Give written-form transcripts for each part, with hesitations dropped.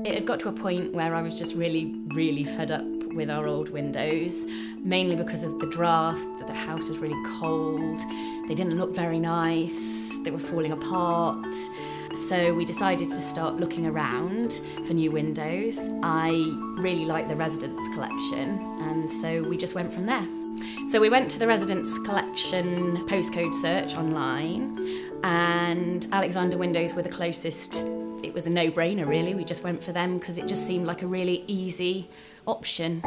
It had got to a point where I was just really fed up with our old windows, mainly because of the draft, that the house was really cold, they didn't look very nice, they were falling apart. So we decided to start looking around for new windows. I really liked the Residence Collection, and so we just went from there. So we went to the Residence Collection postcode search online, and Alexander Windows were the closest. It was a no-brainer really, we just went for them because it just seemed like a really easy option.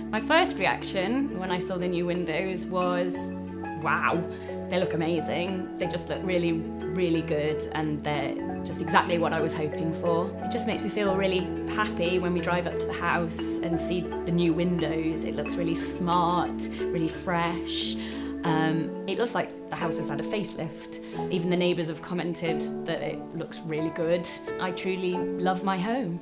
My first reaction when I saw the new windows was, wow, they look amazing. They just look really good, and they're just exactly what I was hoping for. It just makes me feel really happy when we drive up to the house and see the new windows. It looks really smart, really fresh. It looks like the house has had a facelift. Even the neighbours have commented that it looks really good. I truly love my home.